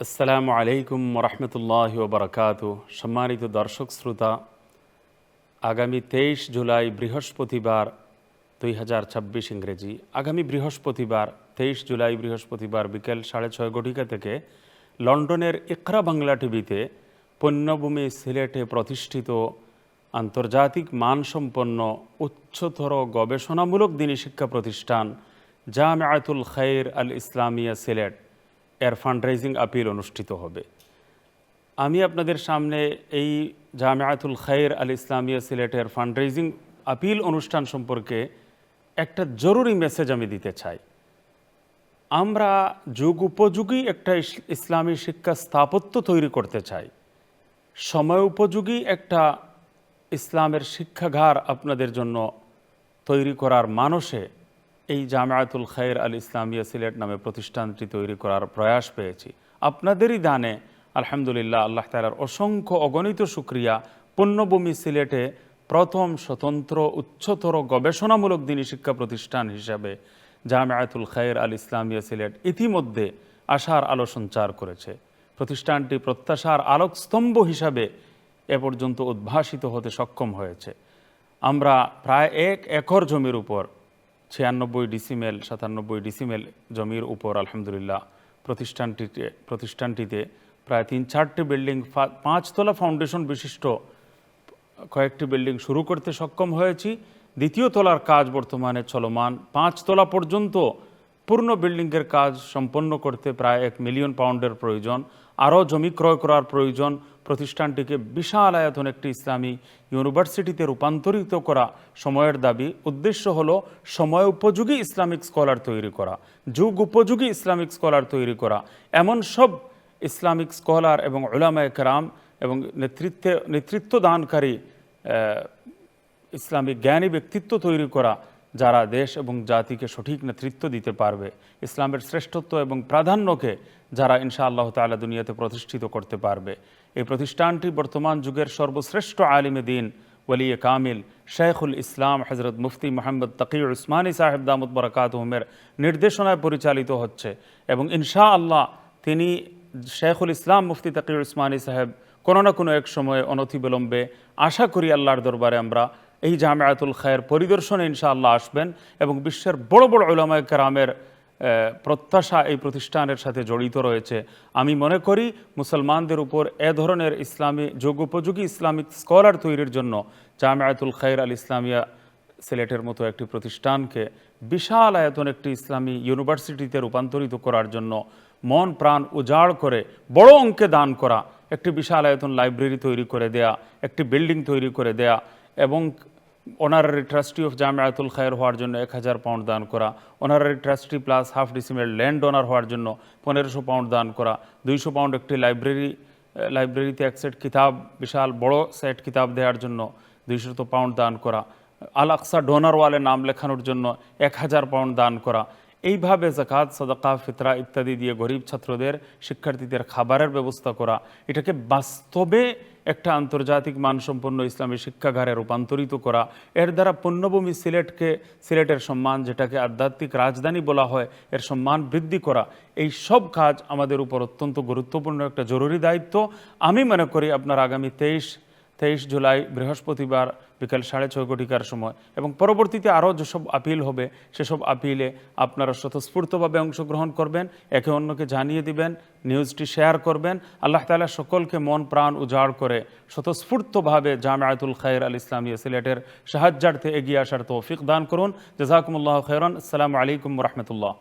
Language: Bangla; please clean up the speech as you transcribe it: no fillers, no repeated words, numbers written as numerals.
আসসালামু আলাইকুম রহমতুল্লাহি ওবরাকাতু। সম্মানিত দর্শক শ্রোতা, আগামী 23 জুলাই বৃহস্পতিবার 2026 ইংরেজি, আগামী বৃহস্পতিবার 23 জুলাই বৃহস্পতিবার বিকেল 6:30 থেকে লন্ডনের ইকরা বাংলা টিভিতে পুণ্যভূমি সিলেটে প্রতিষ্ঠিত আন্তর্জাতিক মানসম্পন্ন উচ্চতর গবেষণামূলক দিনী শিক্ষা প্রতিষ্ঠান জামিয়াতুল খাইর আল ইসলামিয়া সিলেট এর ফান্ডরেজিং আপিল অনুষ্ঠিত হবে। আমি আপনাদের সামনে এই জামিয়াতুল খাইর আল ইসলামিয়া সিলেটের ফান্ডরেজিং আপিল অনুষ্ঠান সম্পর্কে একটা জরুরি মেসেজ আমি দিতে চাই। আমরা যুগ উপযোগী একটা ইসলামী শিক্ষা স্থাপত্য তৈরি করতে চাই, সময় উপযোগী একটা ইসলামের শিক্ষাগার আপনাদের জন্য তৈরি করার মানসে এই জামিয়াতুল খাইর আল ইসলামিয়া সিলেট নামে প্রতিষ্ঠানটি তৈরি করার প্রয়াস পেয়েছি। আপনাদেরই দানে আলহামদুলিল্লাহ, আল্লাহ তাআলার অসংখ্য অগণিত শুকরিয়া, পুণ্যভূমি সিলেটে প্রথম স্বতন্ত্র উচ্চতর গবেষণামূলক দিনী শিক্ষা প্রতিষ্ঠান হিসাবে জামিয়াতুল খাইর আল ইসলামিয়া সিলেট ইতিমধ্যে আশার আলো সঞ্চার করেছে। প্রতিষ্ঠানটি প্রত্যাশার আলোকস্তম্ভ হিসাবে এ পর্যন্ত উদ্ভাসিত হতে সক্ষম হয়েছে। আমরা প্রায় 1 একর জমির উপর 96 ডিসিমেল 97 ডিসিমেল জমির উপর আলহামদুলিল্লাহ প্রতিষ্ঠানটিতে প্রায় 3-4টি বিল্ডিং, 5 তলা ফাউন্ডেশন বিশিষ্ট কয়েকটি বিল্ডিং শুরু করতে সক্ষম হয়েছি। দ্বিতীয় তলার কাজ বর্তমানে চলমান। 5 তলা পর্যন্ত পূর্ণ বিল্ডিংয়ের কাজ সম্পন্ন করতে প্রায় 1 মিলিয়ন পাউন্ডের প্রয়োজন। আরও জমি ক্রয় করার প্রয়োজন। প্রতিষ্ঠানটিকে বিশাল আয়তন একটি ইসলামী ইউনিভার্সিটিতে রূপান্তরিত করা সময়ের দাবি। উদ্দেশ্য হলো সময় উপযোগী ইসলামিক স্কলার তৈরি করা, যুগ উপযোগী ইসলামিক স্কলার তৈরি করা, এমন সব ইসলামিক স্কলার এবং উলামায়ে কেরাম এবং নেতৃত্ব দানকারী ইসলামিক জ্ঞানী ব্যক্তিত্ব তৈরি করা, যারা দেশ এবং জাতিকে সঠিক নেতৃত্ব দিতে পারবে, ইসলামের শ্রেষ্ঠত্ব এবং প্রাধান্যকে যারা ইনশাআল্লাহ তাআলা দুনিয়াতে প্রতিষ্ঠিত করতে পারবে। এই প্রতিষ্ঠানটি বর্তমান যুগের সর্বশ্রেষ্ঠ আলিমে দ্বীন ওয়ালিয়ে কামিল শেখুল ইসলাম হযরত মুফতি মুহাম্মদ তাকি উসমানী সাহেব দামত বরকাতুহুমের নির্দেশনায় পরিচালিত হচ্ছে এবং ইনশাআল্লাহ তিনি শেখুল ইসলাম মুফতি তাকি উসমানী সাহেব কোনো না কোনো এক সময়ে অনতিবিলম্বে আশা করি আল্লাহর দরবারে আমরা এই জামিয়াতুল খাইর পরিদর্শনে ইনশাআল্লাহ আসবেন এবং বিশ্বের বড় বড় উলামায়ে কেরামের প্রত্যাশা এই প্রতিষ্ঠানের সাথে জড়িত রয়েছে। আমি মনে করি মুসলমানদের উপর এ ধরনের ইসলামী যুগোপযোগী ইসলামিক স্কলার তৈরির জন্য জামিয়াতুল খাইর আল ইসলামিয়া সিলেটের মতো একটি প্রতিষ্ঠানকে বিশাল আয়তন একটি ইসলামী ইউনিভার্সিটিতে রূপান্তরিত করার জন্য মন প্রাণ উজাড় করে বড় অঙ্কে দান করা, একটি বিশাল আয়তন লাইব্রেরি তৈরি করে দেয়া, একটি বিল্ডিং তৈরি করে দেয়া এবং honorary trustee of Jamiatul Khair হওয়ার জন্য 1000 পাউন্ড দান করা, honorary trustee plus half decimal land donor হওয়ার জন্য 1500 পাউন্ড দান করা, 200 পাউন্ড একটি লাইব্রেরিতে এক সেট কিতাব, বিশাল বড় সেট কিতাব দেওয়ার জন্য 200 পাউন্ড দান করা, আল আকসা ডোনার ওয়ালে নাম লেখানোর জন্য 1000 পাউন্ড দান করা। এইভাবে যাকাত, সাদাকা, ফিতরা ইত্যাদি দিয়ে গরিব ছাত্রদের, শিক্ষার্থীদের খাবারের ব্যবস্থা করা, এটাকে বাস্তবে একটা আন্তর্জাতিক মানসম্পন্ন ইসলামী শিক্ষাগারে রূপান্তরিত করা, এর দ্বারা পুণ্যভূমি সিলেটের সম্মান, যেটাকে আধ্যাত্মিক রাজধানী বলা হয়, এর সম্মান বৃদ্ধি করা, এই সব কাজ আমাদের উপর অত্যন্ত গুরুত্বপূর্ণ একটা জরুরি দায়িত্ব। আমি মনে করি আপনার আগামী 23 জুলাই বৃহস্পতিবার বিকেল 6:30 সময় এবং পরবর্তীতে আরও যেসব আপিল হবে সেসব আপিলে আপনারা স্বতঃস্ফূর্তভাবে অংশগ্রহণ করবেন, একে অন্যকে জানিয়ে দিবেন, নিউজটি শেয়ার করবেন। আল্লাহ তাআলা সকলকে মন প্রাণ উজাড় করে স্বতঃস্ফূর্তভাবে জামিয়াতুল খাইর আল ইসলামিয়া সিলেটের সাহায্যার্থে এগিয়ে আসার তৌফিক দান করুন। জাযাকুমুল্লাহু খাইরান। আসসালামু আলাইকুম ওয়া রাহমাতুল্লাহ।